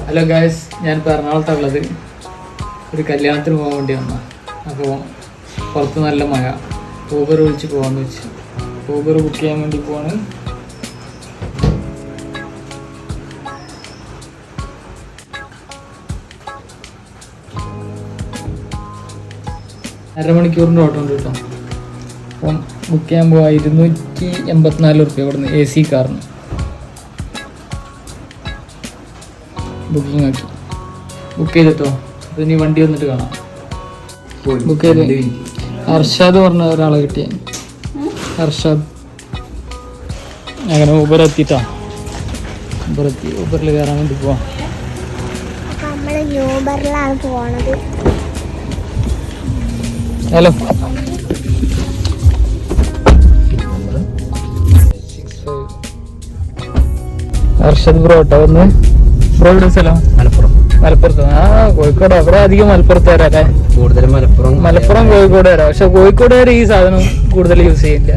Hello guys, ഞാനിപ്പോൾ എറണാകുളത്തുള്ളത് ഒരു കല്യാണത്തിന് പോകാൻ വേണ്ടി വന്ന. അപ്പോൾ പുറത്ത് നല്ല മഴ, ഊബർ വിളിച്ച് പോകാമെന്ന് വെച്ചു. ഊബർ ബുക്ക് ചെയ്യാൻ വേണ്ടി പോവാണ്. അരമണിക്കൂറിൻ്റെ ഓട്ടം ഉണ്ട് കേട്ടോ. അപ്പം ബുക്ക് ചെയ്യാൻ പോവാം. 284 റുപ്യ ഇവിടുന്ന് AC കാറിന് ബുക്കിംഗ് ആക്കി. ബുക്ക് ചെയ്തിട്ടോ. അപ്പോൾ ഇനി വണ്ടി വന്നിട്ട് കാണാം. ബുക്ക് ചെയ്ത് അർഷാദ് പറഞ്ഞ ഒരാളെ കിട്ടിയ അർഷാദ്. അങ്ങനെ ഊബർ എത്തിയിട്ടാ. ഊബറിൽ കയറാൻ വേണ്ടി പോവാം. ഹലോ, അർഷദ് ബ്രോ കേട്ടോ. ഒന്ന് ബ്രോ ഇവിടെ സ്ഥലം മലപ്പുറത്ത്. കോഴിക്കോട്. അവിടെ അധികം മലപ്പുറത്ത് വരാല്ലേ? കൂടുതലും മലപ്പുറം കോഴിക്കോട് വരാം. പക്ഷെ കോഴിക്കോട് വരെ ഈ സാധനം കൂടുതൽ യൂസ് ചെയ്യില്ല.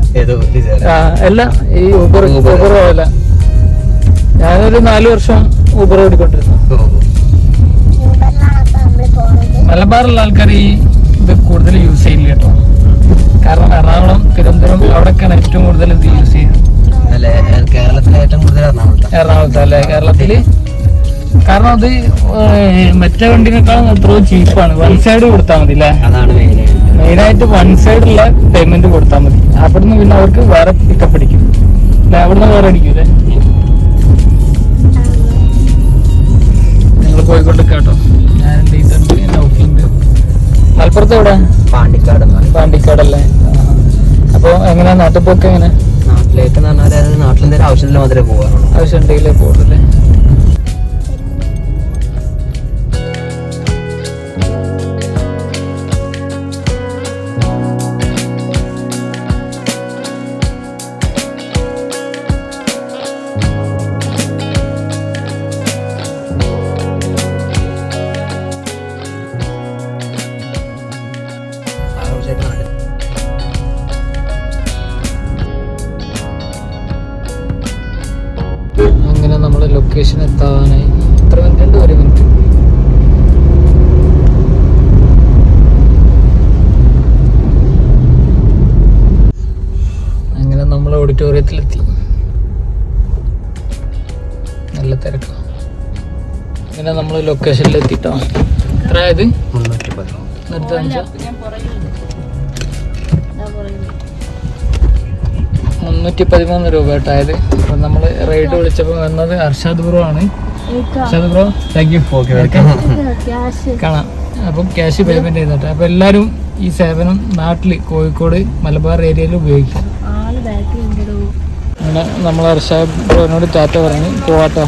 അല്ല, ഈ ഊബർ പോല. ഞാനൊരു 4 വർഷം ഊബർ ഓടിക്കൊണ്ടിരുന്നു. മലബാറുള്ള ആൾക്കാർ ഈ ഇത് കൂടുതൽ യൂസ് ചെയ്യില്ല കേട്ടോ. കാരണം എറണാകുളം, തിരുവനന്തപുരം അവിടെയൊക്കെയാണ് ഏറ്റവും കൂടുതൽ ഇത് യൂസ് ചെയ്യുന്നത്. എറണാകുളത്തല്ലേ? കേരളത്തില്. കാരണം അത് മറ്റേ വണ്ടിനേക്കാളും എത്രയോ ചീപ്പാണ്. വൺ സൈഡ് കൊടുത്താൽ മതി അല്ലേ? മെയിനായിട്ട് വൺ സൈഡുള്ള പേയ്മെന്റ് കൊടുത്താൽ മതി. അവിടുന്ന് പിന്നെ അവർക്ക് വേറെ പിക്കപ്പ് അടിക്കും അല്ലെ? അവിടുന്ന് വേറെ അടിക്കൂലേ? നിങ്ങൾ കോഴിക്കോട്ട് കേട്ടോ. ഞാൻ മലപ്പുറത്ത് എവിടെ? പാണ്ടിക്കാടല്ലേ? അപ്പൊ എങ്ങനെയാ നാട്ടിൽ പോക്ക്? എങ്ങനെ നാട്ടിലേക്ക് നാട്ടിലെന്തെങ്കിലും ആവശ്യത്തിന് മാത്രമേ പോകാറുള്ളൂ. ആവശ്യം ഉണ്ടെങ്കിലേ പോകുള്ളൂ. അങ്ങനെ നമ്മൾ ലൊക്കേഷൻ എത്താനായി. എത്ര മിനിറ്റ് ഉണ്ട്? 1 മിനിറ്റ്. അങ്ങനെ നമ്മൾ ഓഡിറ്റോറിയത്തിലെത്തി. നല്ല തിരക്കാണ്. അങ്ങനെ നമ്മൾ ലൊക്കേഷനിലെത്തിട്ടോ. എത്ര ആയത്? 313 രൂപ കേട്ടായത്. അപ്പം നമ്മൾ റൈഡ് വിളിച്ചപ്പോൾ വന്നത് അർഷാദ് ബ്രോ ആണ്. Arshad bro, thank you. കാണാം. അപ്പം ക്യാഷ് പേയ്മെന്റ് ചെയ്തിട്ട്. അപ്പം എല്ലാവരും ഈ സേവനം നാട്ടിൽ കോഴിക്കോട് മലബാർ ഏരിയയിൽ ഉപയോഗിക്കാം. അങ്ങനെ നമ്മൾ അർഷാദ് ബ്രോനോട് ടാറ്റ പറഞ്ഞ് പോവാട്ടോ.